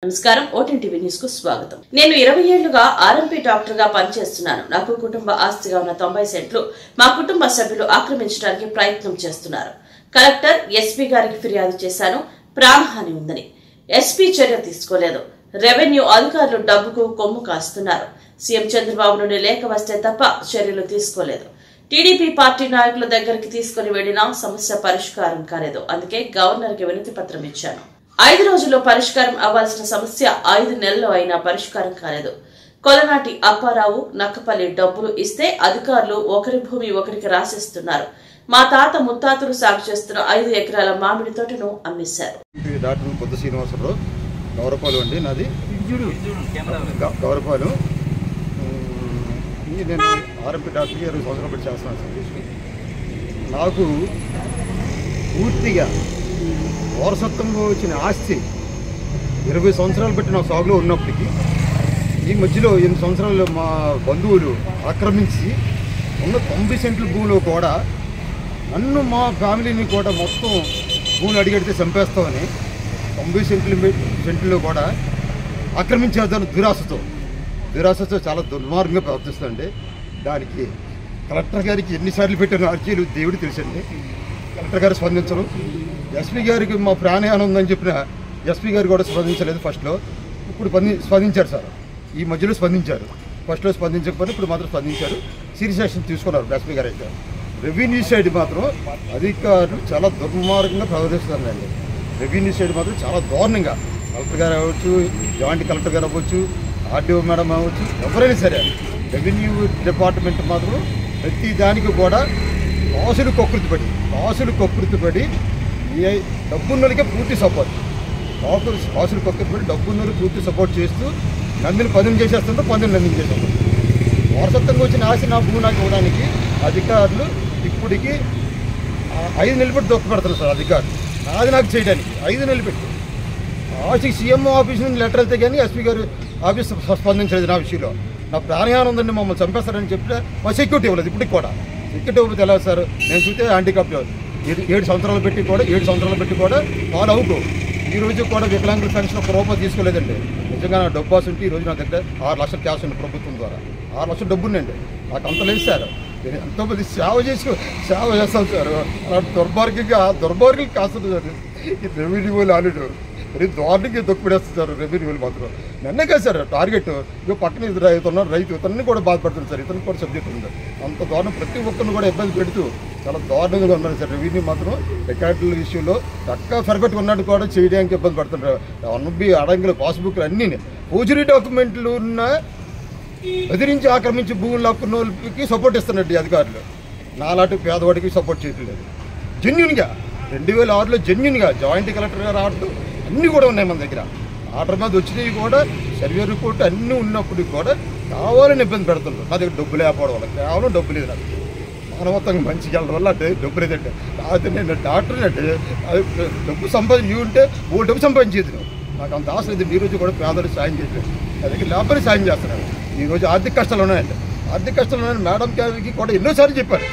నమస్కారం OTN TV news కు స్వాగతం. నేను 20 ఏళ్లుగా ఆర్ఎంపీ డాక్టర్ గా పనిచేస్తున్నాను. నాకు కుటుంబ ఆస్తిగా ఉన్న 90 సెంట్లు మా కుటుంబ సభ్యులు ఆక్రమించడానికి ప్రయత్నం చేస్తున్నారు. కలెక్టర్ ఎస్పీ గారికి ఫిర్యాదు చేశాను. ప్రాణహాని ఉందని ఎస్పీ చర్య తీసుకోలేదు. రెవెన్యూ అధికారులు డబ్బుకు కొమ్ము కాస్తున్నారు. సీఎం చంద్రబాబు నుండి లేఖ వస్తే తప్ప చర్యలు తీసుకోలేదు. టీడీపీ పార్టీ నాయకుల దగ్గరికి తీసుకుని వెళ్లినా సమస్య పరిష్కారం కాలేదు. అందుకే గవర్నర్ కి వినతి పత్రం ఇచ్చాను. 5 రోజుల్లో పరిష్కారం అవ్వాల్సిన సమస్య 5 నెలల్లో అయినా పరిష్కారం కాలేదు. కొలనాటి అప్పారావు నక్కపల్లి డబ్బులు ఇస్తే అధికారులు ఒకరి భూమి ఒకరికి రాసిస్తున్నారు. మా తాత ముత్తాతలు సాగు చేస్తున్న 5 ఎకరాల మామిడి తోటను అమ్మేశారు. డాక్టర్ పొద్దు శ్రీనివాసరావు గౌరపాలు అండి, నాది గౌరపాలు. నేను ఆర్ఎంపీ డాక్టర్కి 20 సంవత్సరాలు పెట్టి చేస్తున్నాను సార్. నాకు పూర్తిగా వారసత్వంలో వచ్చిన ఆస్తి 20 సంవత్సరాలు బట్టి నా సాగులో ఉన్నప్పటికీ ఈ మధ్యలో 8 సంవత్సరాలు మా బంధువులు ఆక్రమించి ఉన్న 90 సెంట్ల భూమిలో కూడా నన్ను మా ఫ్యామిలీని కూడా మొత్తం భూములు అడిగడితే చంపేస్తామని 90 సెంట్లో కూడా ఆక్రమించేదాన్ని దురాశతో చాలా దుర్మార్గంగా ప్రవర్తిస్తుందండి. దానికి కలెక్టర్ గారికి ఎన్నిసార్లు పెట్టిన అర్జీలు దేవుడు తెలుసండి. కలెక్టర్ గారు స్పందించరు. ఎస్పీ గారికి మా ప్రాణహాని ఉందని చెప్పిన ఎస్పీ గారు కూడా స్పందించలేదు ఫస్ట్లో. ఇప్పుడు స్పందించారు సార్. ఈ మధ్యలో స్పందించారు. ఫస్ట్లో స్పందించకపోతే ఇప్పుడు మాత్రం స్పందించారు. సీరియస్ యాక్షన్ తీసుకున్నారు ఎస్పీ గారు. అయితే రెవెన్యూ సైడ్ మాత్రం అధికారులు చాలా దుర్మార్గంగా ప్రవర్తిస్తున్నారండి. రెవెన్యూ సైడ్ మాత్రం చాలా దారుణంగా కలెక్టర్ గారు అవ్వచ్చు, జాయింట్ కలెక్టర్ గారు అవ్వచ్చు, ఆర్డీఓ మేడం అవ్వచ్చు, ఎవరైనా సరే రెవెన్యూ డిపార్ట్మెంట్ మాత్రం ప్రతి దానికి కూడా కాసులు కకృతి పడి డబ్బున్నోళ్ళకే పూర్తి సపోర్ట్, కాసులు కకృతి పడి డబ్బున్నోళ్ళు పూర్తి సపోర్ట్ చేస్తూ నందిని పదును చేసేస్తుంటే పదును నందిని చేసేస్తారు. వారసత్వంగా వచ్చిన ఆశ నా భూమి నాకు ఇవ్వడానికి అధికారులు ఇప్పటికీ 5 నెలలు పెట్టి దొక్కపెడతారు సార్. అధికారులు నాది నాకు చేయడానికి 5 నెలలు పెట్టి ఆశకి సీఎంఓ ఆఫీస్ నుంచి లెటర్ వెళ్తే కానీ ఎస్పీ గారు ఆఫీస్ స్పందించలేదు. నా విషయంలో నా ప్రాణహాని ఉందండి, మమ్మల్ని చంపేస్తారని చెప్తే మా సెక్యూరిటీ ఇవ్వలేదు. ఇప్పటికి కూడా సెక్యూరిటీ ఇవ్వకపోతే ఎలా సార్? నేను చూస్తే హ్యాండిక్యాప్ 7 సంవత్సరాలు పెట్టి కూడా వాళ్ళు అవుతూ ఈ రోజు కూడా వికలాంగుల పెన్షన్ ₹1 తీసుకోలేదండి. నిజంగా నా డబ్బు ఉంటే ఈ రోజు నా దగ్గర 6 లక్షలు క్యాష్ ఉంది ప్రభుత్వం ద్వారా. 6 లక్షలు డబ్బు ఉందండి. నాకు అంత లేదు సార్. నేను ఎంతోమంది సేవ చేస్తాను సార్. అలా దుర్మార్గంగా కాస్తుంది సార్. ఈ రెవెన్యూ వాళ్ళు ఆలుడు మరి దారుణంగా దొక్కుపడేస్తారు రెవెన్యూలు మాత్రం. నిన్నే కదా సార్ టార్గెట్. ఇక పక్కన రైతు ఇతన్ని కూడా బాధపడుతుంది సార్. ఇతను కూడా సబ్జెక్ట్ ఉంది. అంత దారుణం ప్రతి ఒక్కరిని కూడా ఇబ్బంది పెడుతూ చాలా దారుణంగా ఉన్నారు సార్. రెవెన్యూ మాత్రం రికార్డుల విషయంలో చక్కగా పర్ఫెక్ట్ ఉన్నట్టు కూడా చేయడానికి ఇబ్బంది పడుతున్నారు. అన్బి అడంగులు పాస్బుక్లు అన్నీ ఫోర్జరీ డాక్యుమెంట్లు ఉన్న బెదిరించి ఆక్రమించి భూములు లాక్కున్న వాళ్ళకి సపోర్ట్ ఇస్తున్నట్టు అధికారులు. నాలాంటి పేదవాడికి సపోర్ట్ చేయట్లేదు. జెన్యున్గా 2006లో జెన్యున్గా జాయింట్ కలెక్టర్ గారు ఆర్డర్ అన్నీ కూడా ఉన్నాయి మన దగ్గర. ఆర్డర్ మీద వచ్చినవి కూడా సర్వే రిపోర్ట్ అన్నీ ఉన్నప్పటికి కూడా కావాలని ఇబ్బంది పెడుతున్నారు. నా దగ్గర డబ్బు లేకపోవడం వల్ల, కేవలం డబ్బు లేదు. నాకు మానవత్వంగా మంచిగా వెళ్ళడం వల్ల అంటే డబ్బు లేదంటే అది నేను డాక్టర్ అంటే డబ్బు సంపాదించి ఉంటే డబ్బు సంపాదించేది. నాకు అంత ఆశ లేదు. ఈ రోజు కూడా పేదలకు సాయం చేయలేదు. నా దగ్గర లేబర్కి సాయం చేస్తున్నాను. ఈరోజు ఆర్థిక కష్టాలు ఉన్నాయండి. ఆర్థిక కష్టాలు ఉన్నాయని మేడం గారికి కూడా ఎన్నోసార్లు చెప్పారు.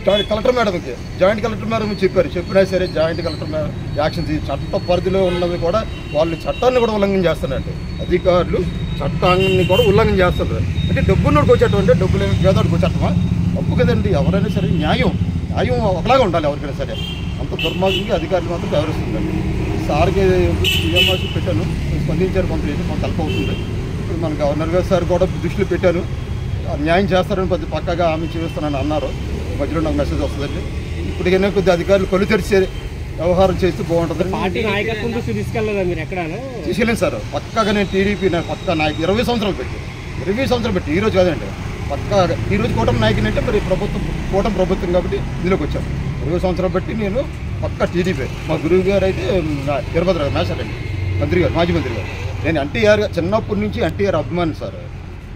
కలెక్టర్ మేడంకి, జాయింట్ కలెక్టర్ మేడం చెప్పినా సరే జాయింట్ కలెక్టర్ మేడం యాక్షన్ చట్ట పరిధిలో ఉన్నవి కూడా వాళ్ళు చట్టాన్ని కూడా ఉల్లంఘన చేస్తున్నారండి. అధికారులు చట్టాన్ని కూడా ఉల్లంఘన చేస్తున్నారు. అంటే డబ్బున్నోడికి వచ్చేటంటే డబ్బు లేని పేదోడికి వచ్చేటమా తప్పు కదండి. ఎవరైనా సరే న్యాయం ఒకలాగా ఉండాలి ఎవరికైనా సరే. అంత దుర్మార్గంగా అధికారులు మాత్రం వ్యవహరిస్తుందండి. సార్కి సీఎంఆర్సీ పెట్టాను, స్పందించారు, పంపించారు, మాకు హెల్ప్ అవుతుంది. ఇప్పుడు మన గవర్నర్ గారు సార్ కూడా దృష్టిలో పెట్టాను. న్యాయం చేస్తారని కొద్ది పక్కగా హామీ చేస్తానని అన్నారు. మధ్యలో నాకు మెసేజ్ వస్తుందండి. ఇప్పటికైనా కొద్ది అధికారులు కళ్ళు తెరిచే వ్యవహారం చేస్తే బాగుంటుందని తీసుకెళ్ళాను సార్. పక్కగా నేను టీడీపీ పక్కా నాయకు 20 సంవత్సరాలు పెట్టి ఈ రోజు కాదండి పక్కా ఈ రోజు కూటమి నాయకుని అంటే మరి కూటమి ప్రభుత్వం కాబట్టి ఇందులోకి వచ్చాను. 20 సంవత్సరాలు బట్టి నేను పక్కా టీడీపీ. మా గురువు గారు అయితే తిరుపతి మేషారండి, మాజీ మంత్రి గారు. నేను ఎన్టీఆర్ చిన్నప్పటి నుంచి ఎన్టీఆర్ అభిమాని సార్.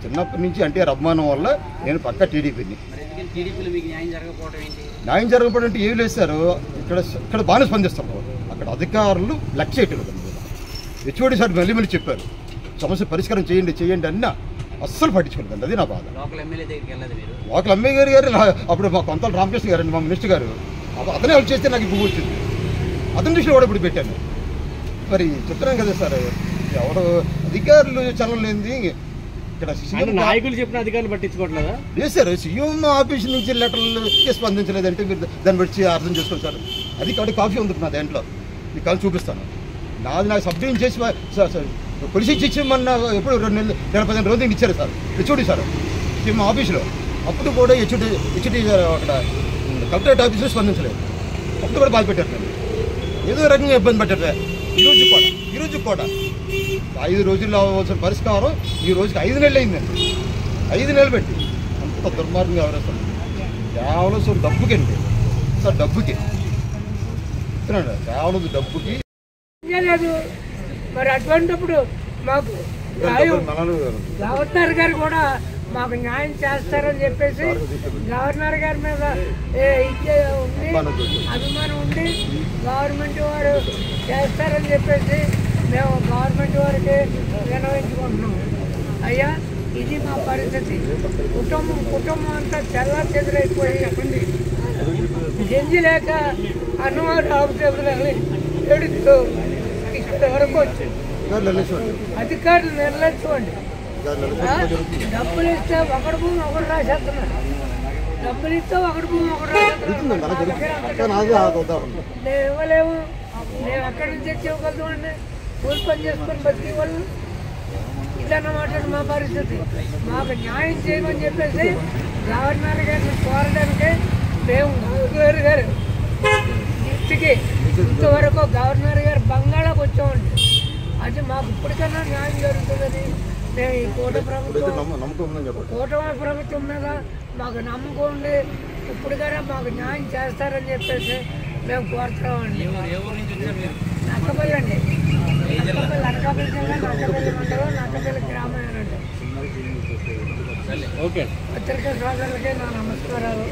చిన్నప్పటి నుంచి ఎన్టీఆర్ అభిమానం వల్ల నేను పక్కా టీడీపీని. న్యాయం జరగకపోవడం అంటే ఏమి లేదు సార్. ఇక్కడ బాగానే స్పందిస్తారు. అక్కడ అధికారులు లక్ష్య చేయట్లేదు. హెచ్ఓడి సార్ మళ్ళీ చెప్పారు సమస్య పరిష్కారం చేయండి అన్నా అస్సలు పట్టించుకోలేదండి. అది నా బాధ. లోకల్ ఎమ్మెల్యే గారు అప్పుడు మా కొంతల రామకృష్ణ గారు అండి, మా మినిస్టర్ గారు, అతనే హెల్ప్ చేస్తే నాకు భూమి వచ్చింది. అతని దృష్టిలో కూడా ఇప్పుడు పెట్టాను. మరి చెప్తున్నాం కదా సార్, ఎవరు అధికారులు చల్లలేంది ఇక్కడ సీఎం నాయకులు చెప్పిన అధికారులు పట్టించుకోవట్లేదా? లేదు సార్, సీఎం ఆఫీస్ నుంచి లెటర్లు స్పందించలేదంటే మీరు దాన్ని బట్టి అర్థం చేసుకోండి సార్. అది కాబట్టి కాఫీ ఉంది నా దాంట్లో, మీకు కాల్ చూపిస్తాను. నాకు సబ్జెక్ట్ చేసి పొలిసి ఇచ్చేమన్నా ఎప్పుడు 2 నెలలు 15 రోజులు ఇచ్చారు సార్ హెచ్ఓడి సార్ సీఎం ఆఫీస్లో. అప్పుడు కూడా హెచ్ఓడి అక్కడ కలెక్టరేట్ ఆఫీస్లో స్పందించలేదు. అప్పుడు కూడా బాధ పెట్టారు సార్, ఏదో రకంగా ఇబ్బంది పెట్టారు. ఈరోజు కూడా 5 రోజుల్లో అవ్వాల్సిన పరిష్కారం ఈ రోజుకి 5 నెలలు అయిందండి. 5 నెలలు పెట్టి అంత దుర్మార్గంగా ఎవరేస్తారు కేవలం సార్ డబ్బుకండి సార్, డబ్బుకి కేవలం డబ్బుకి. మరి అటువంటిప్పుడు మాకు గవర్నర్ గారు కూడా మాకు న్యాయం చేస్తారని చెప్పేసి గవర్నర్ గారి మీద అభిమానం ఉండి గవర్నమెంట్ వారు చేస్తారని చెప్పేసి మేము గవర్నమెంట్ వారికి వినవించుకుంటున్నాం. అయ్యా ఇది మా పరిస్థితి. కుటుంబం అంతా చెదరైపోయి గెంజి లేక అన్నవారు ఆపుచేతులని ఏడుస్తూ ఇక్కడ వరకు వచ్చింది. అధికారులు నిర్లక్ష్యం. డబ్బులు ఇస్తే ఒకటి భూమి ఒకటి రాసేస్తున్నారు. డబ్బులు ఇస్తే ఒకటి భూమి ఒకటి రాసేస్తున్నారు. మేము ఇవ్వలేము, మేము ఎక్కడి నుంచి తెచ్చి ఇవ్వగలుగుతామండి? కూలి పని చేసుకొని బతికి వాళ్ళు ఇదన్నమాట మా పరిస్థితి. మాకు న్యాయం చేయమని చెప్పేసి గవర్నర్ గారిని కోరడానికి మేము గవర్నర్ గారు ఇంటికి ఇంతవరకు గవర్నర్ గారు బంగాళాకు వచ్చామండి. అది మాకు ఇప్పటికన్నా న్యాయం జరుగుతుంది. మేము ఈ కూటమి ప్రభుత్వం మీద మాకు నమ్మకం ఉంది. ఇప్పటికైనా మాకు న్యాయం చేస్తారని చెప్పేసి మేము కోరుతున్నామండి. నక్కపల్లి అండి, అనకాపల్లి జిల్లా నక్కపల్లి మండలం, నక్కపల్లి గ్రామం అండి. పత్రికా సోదరులకి నా నమస్కారాలు.